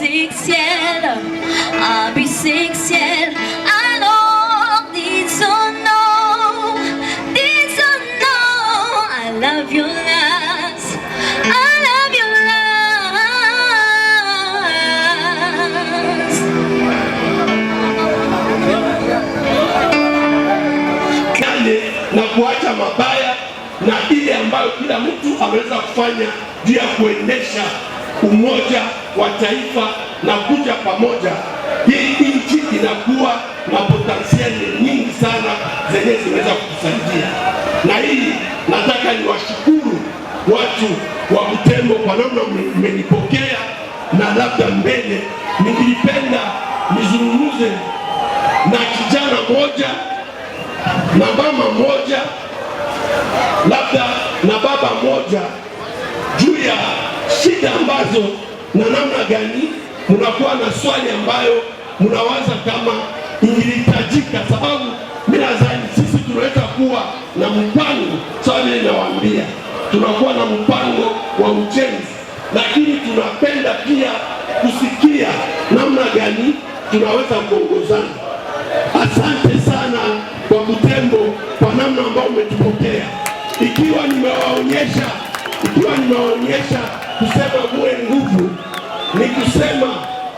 ciel, ABC ciel. Alors disons non, I love your lies, I love your lies. Kale na kuacha mabaya na ile ambayo kila mtu anaweza kufanya juu ya kuendesha umoja wa taifa na kuja pamoja. Hii nchi inakuwa na potensiali nyingi sana zenye zinaweza kutusaidia, na hii nataka niwashukuru watu wa Butembo kwa namna mmenipokea, na labda mbele ningependa nizungumze na kijana moja na mama moja, labda na baba moja, juu ya shida ambazo na namna gani mnakuwa na swali ambayo mnawaza kama ingilitajika, sababu mimi nadhani sisi tunaweza kuwa na mpango sawa vile nawaambia, tunakuwa na mpango wa ujenzi, lakini tunapenda pia kusikia namna gani tunaweza kuongozana. Asante sana kwa Butembo kwa namna ambayo umetupokea. Ikiwa nimewaonyesha kusema muwe nguvu, ni kusema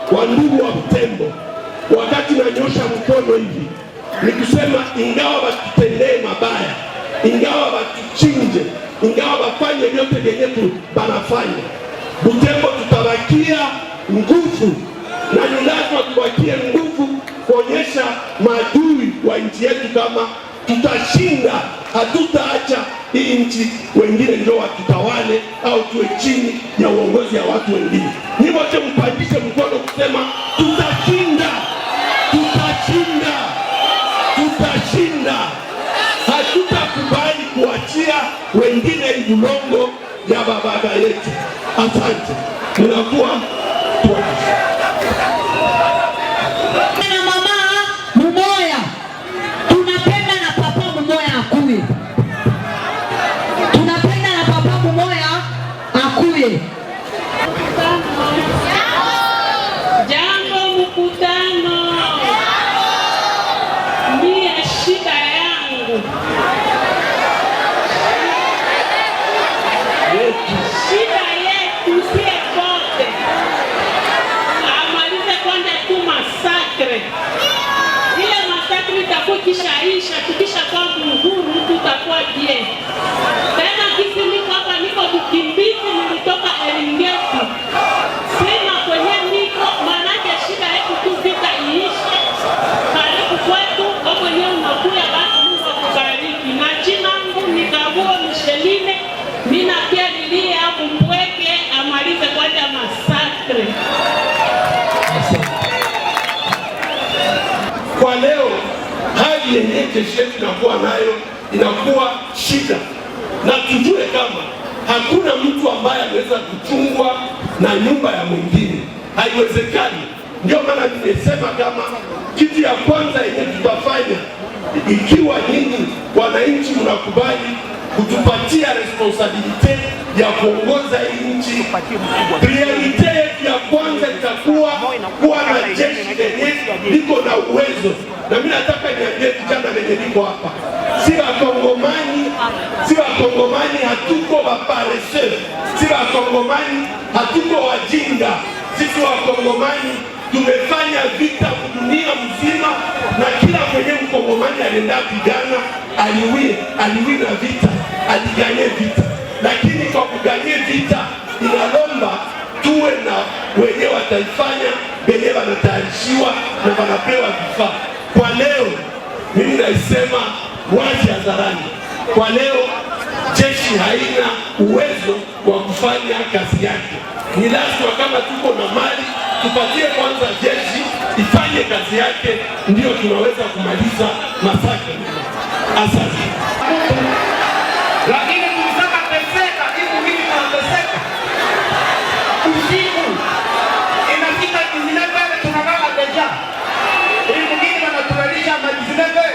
kwa ndugu wa Butembo, wakati nanyosha mkono hivi, ni kusema ingawa batutendee mabaya, ingawa batuchinje, ingawa bafanye vyote vyenye banafanya, Butembo tutabakia nguvu, na ni lazima tubakie nguvu kuonyesha maadui wa nchi yetu kama tutashinda. Hatutaacha hii nchi wengine ndio watutawale au tuwe chini ya uongozi ya watu wengine. Ni wote mpandishe mkono kusema tutashinda, tutashinda, tutashinda. Hatutakubali kuachia wengine ulongo ya baba yetu. Asante. Tunakuwa jambo mkutano, mie shida yangu, shida yetu sie kote, amalize kwanza tu masakre. Ile masakre itakuwa kishaisha, tukisha kwa uhuru tutakuwa bien. Tena kisi niko hapa, niko kukimbizi, nilitoka Eringeti. Sina kwenye niko, manake shida yetu tu vita iishe. Karibu kwetu, kwa mwenye unakuya basi Mungu akubariki. Na jina langu ni Kabuo Micheline, mina pia nilie hapo mpweke, amalize kwanza masakre. Kwa leo hali yenye jeshi yetu inakuwa nayo inakuwa shida, na tujue kama hakuna mtu ambaye anaweza kuchungwa na nyumba ya mwingine, haiwezekani. Ndio maana nimesema kama kitu ya kwanza yenye tutafanya, ikiwa nyinyi wananchi mnakubali kutupatia responsabilite ya kuongoza hii nchi, priorite ya kwanza itakuwa kuwa na jeshi lenye liko na uwezo. Na mimi nataka niambie vijana wenye liko hapa, si Wakongomani hatuko waparesseux, si Wakongomani hatuko wajinga. Sisi Wakongomani tumefanya vita dunia mzima, na kila mwenye Mkongomani alienda pigana, aliwina vita, aliganye vita. Lakini kwa kuganye vita inalomba tuwe na wenye wataifanya, wenye wanatayarishiwa na wanapewa vifaa. Kwa leo mimi naisema wazi hadharani, kwa leo jeshi haina uwezo wa kufanya kazi yake. Ni lazima kama tuko na mali tupatie kwanza jeshi ifanye kazi yake, ndio tunaweza kumaliza masakre. Asante. Lakini tukisema teseka, hivi mimi tunateseka. Usiku inafika 19 tunalala deja. Hivi mwingine wanatulelisha ma 19.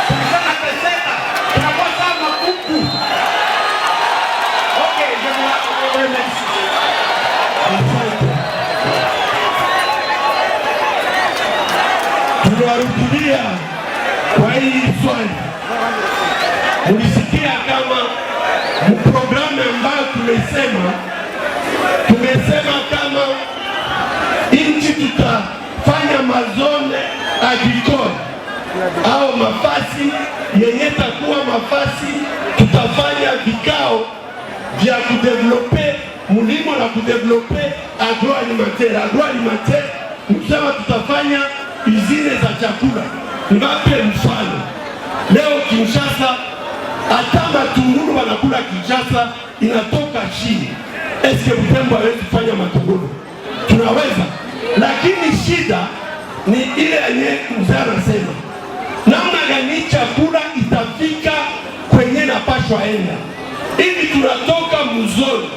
Tukisema teseka, tunakuwa kama kuku. Okay, je vous remercie. kuwarudia kwa hii swali. Ulisikia kama mprogramu ambayo tumesema kama nchi tutafanya mazone agricole au mafasi yenye takuwa mafasi, tutafanya vikao vya kudevelope mulimo na kudevelope agroalimentaire. Agroalimentaire msema tutafanya izine za chakula. Ngape mfano leo Kinshasa, hata matungulu wanakula Kinshasa inatoka chini. Eske Butembo hawezi kufanya matungulu? Tunaweza, lakini shida ni ile yenye mzee anasema, namna gani chakula itafika kwenye napashwa enda. Hivi tunatoka muzoni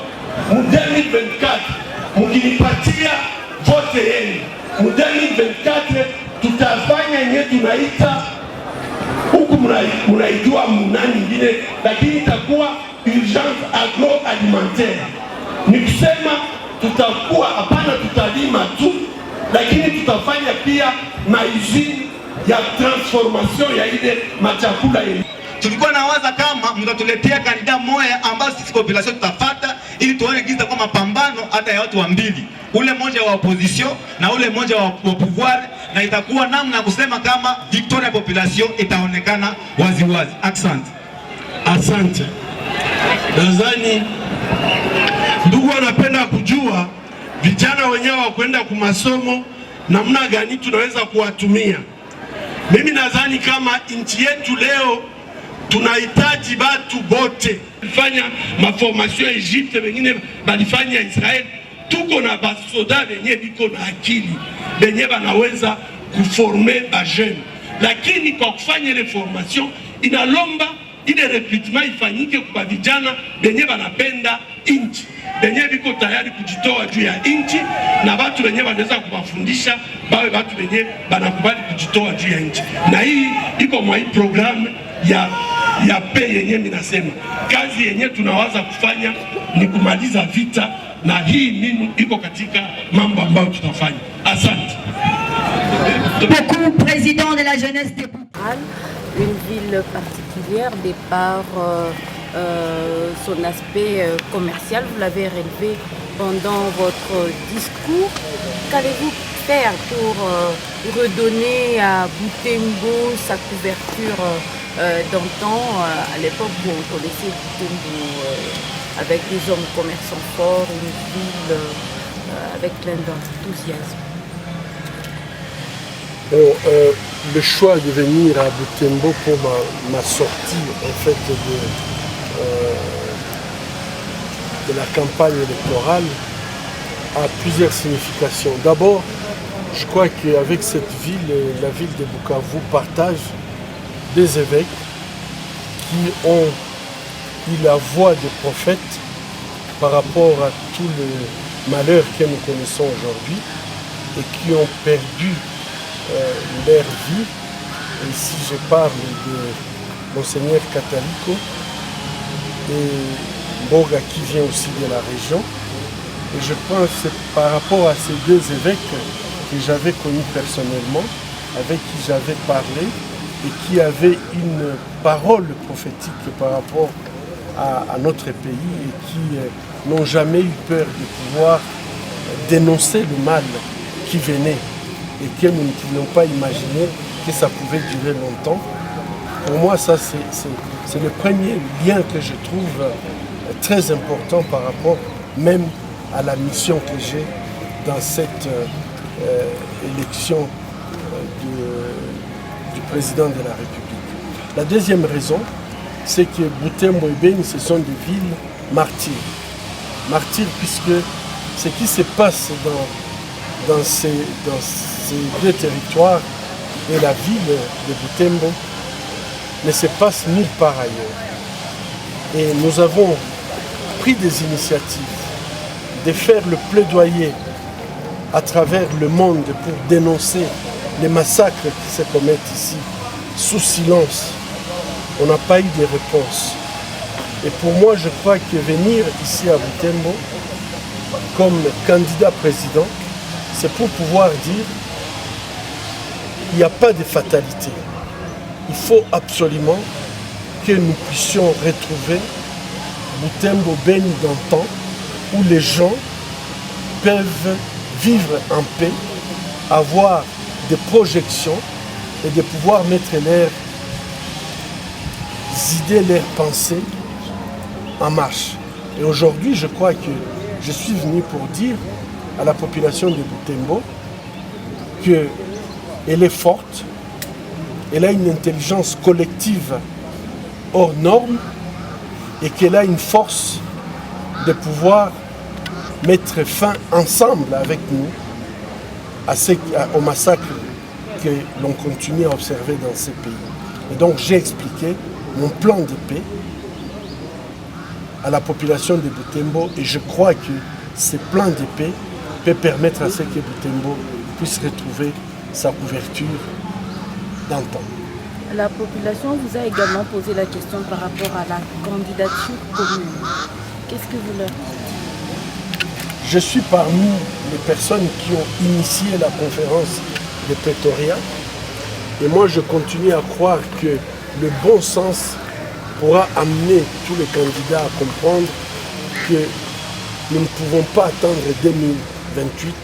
mu 2024, mkinipatia vote yenu mu 2024 tutafanya yenye tunaita huku munaijua muna nyingine, lakini itakuwa urgence agroalimentaire. Ni kusema tutakuwa hapana tutalima tu, lakini tutafanya pia maizini ya transformation ya ile machakula yenye. Tulikuwa nawaza kama mtatuletea kandida moja ambayo sisi population tutafata, ili tuone giza kwa mapambano hata ya watu wa mbili, ule mmoja wa opposition na ule mmoja wa pouvoir, na itakuwa namna ya kusema kama victoria ya population itaonekana wazi wazi. Asante. Nadhani ndugu wanapenda kujua vijana wenyewe wa kwenda kumasomo namna gani tunaweza kuwatumia. Mimi nadhani kama nchi yetu leo tunahitaji batu bote. Fanya maformation Egypte, wengine balifanya Israel. Tuko na basoda benye biko na akili, benye banaweza kuforme ba jeune. Lakini kwa kufanya ile formation inalomba ile recruitment ifanyike kwa vijana benye banapenda inchi, benye biko tayari kujitoa juu ya inchi, na watu benye wanaweza kuwafundisha bawe watu benye banakubali kujitoa juu ya inchi. Na hii iko mwa hii programu ya pe yenye minasema kazi yenye tunawaza kufanya ni kumaliza vita, na hii nini iko katika mambo ambayo tutafanya. Asante. Beaucoup, président de la jeunesse des une ville particulière de par son aspect commercial. Vous l'avez relevé pendant votre discours. Qu'allez-vous faire pour redonner à Butembo sa couverture d'antan, à l'époque où on connaissait Butembo avec des hommes commerçants forts, une ville avec plein d'enthousiasme? Le choix de venir à Butembo pour ma sortie en fait de la campagne électorale a plusieurs significations. D'abord, je crois qu'avec cette ville, la ville de Bukavu partage des évêques qui ont eu la voix des prophètes par rapport à tout le malheur que nous connaissons aujourd'hui et qui ont perdu leur vie. Et si je parle de Monseigneur Catalico et Boga qui vient aussi de la région, et je pense que c'est par rapport à ces deux évêques que j'avais connus personnellement, avec qui j'avais parlé et qui avaient une parole prophétique par rapport à notre pays et qui n'ont jamais eu peur de pouvoir dénoncer le mal qui venait et que nous ne pouvions pas imaginer que ça pouvait durer longtemps. Pour moi, ça c'est le premier lien que je trouve très important par rapport même à la mission que j'ai dans cette élection du président de la République. La deuxième raison, c'est que Butembo et Beni, ce sont des villes martyrs. Martyrs puisque ce qui se passe dans ces deux territoires et la ville de Butembo ne se passe nulle part ailleurs. Et nous avons pris des initiatives de faire le plaidoyer à travers le monde pour dénoncer les massacres qui se commettent ici sous silence. On n'a pas eu de réponse. Et pour moi, je crois que venir ici à Butembo comme candidat président, c'est pour pouvoir dire il n'y a pas de fatalité. Il faut absolument que nous puissions retrouver Butembo Beni d'antan, où les gens peuvent vivre en paix, avoir des projections et de pouvoir mettre leurs idées, leurs pensées en marche. Et aujourd'hui, je crois que je suis venu pour dire à la population de Butembo qu'elle est forte, elle a une intelligence collective hors norme et qu'elle a une force de pouvoir mettre fin ensemble avec nous au massacre que l'on continue à observer dans ces pays. Et donc j'ai expliqué mon plan de paix à la population de Butembo et je crois que ce plan de paix peut permettre à ce que Butembo puisse retrouver sa couverture d'antan. La population vous a également posé la question par rapport à la candidature commune. Qu'est-ce que vous leur dites? Je suis parmi les personnes qui ont initié la conférence de Pretoria et moi je continue à croire que le bon sens pourra amener tous les candidats à comprendre que nous ne pouvons pas attendre 2028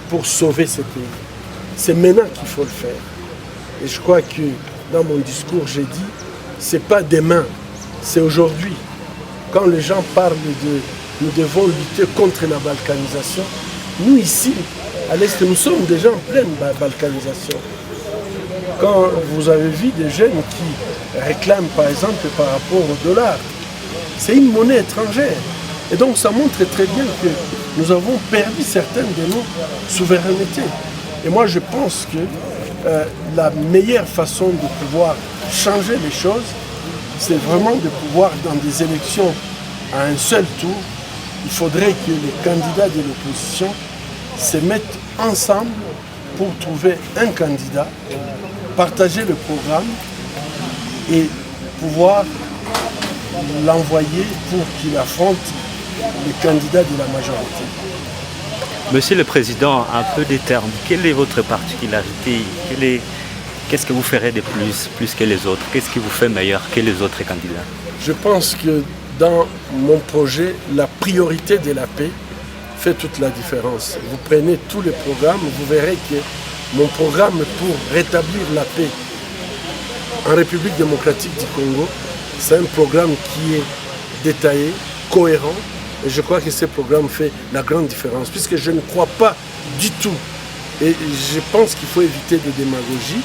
pour sauver ce pays. C'est maintenant qu'il faut le faire. Et je crois que dans mon discours, j'ai dit, c'est pas demain, c'est aujourd'hui. Quand les gens parlent de nous devons lutter contre la balkanisation, nous ici, à l'Est, nous sommes déjà en pleine balkanisation. Quand vous avez vu des jeunes qui réclament par exemple par rapport au dollar, c'est une monnaie étrangère. Et donc ça montre très bien que nous avons perdu certaines de nos souverainetés. Et moi je pense que la meilleure façon de pouvoir changer les choses, c'est vraiment de pouvoir dans des élections à un seul tour, il faudrait que les candidats de l'opposition se mettent ensemble pour trouver un candidat, partager le programme et pouvoir l'envoyer pour qu'il affronte les candidats de la majorité. Monsieur le Président, un peu des termes, quelle est votre particularité? Qu'est-ce que vous ferez de plus que les autres? Qu'est-ce qui vous fait meilleur que les autres candidats? Je pense que dans mon projet, la priorité de la paix fait toute la différence. Vous prenez tous les programmes, vous verrez que mon programme pour rétablir la paix en République démocratique du Congo, c'est un programme qui est détaillé, cohérent, et je crois que ce programme fait la grande différence, puisque je ne crois pas du tout, et je pense qu'il faut éviter de démagogie.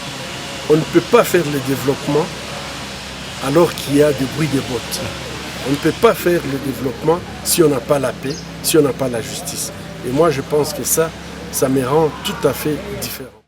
On ne peut pas faire le développement alors qu'il y a des bruits de bottes. On ne peut pas faire le développement si on n'a pas la paix, si on n'a pas la justice. Et moi je pense que ça me rend tout à fait différent.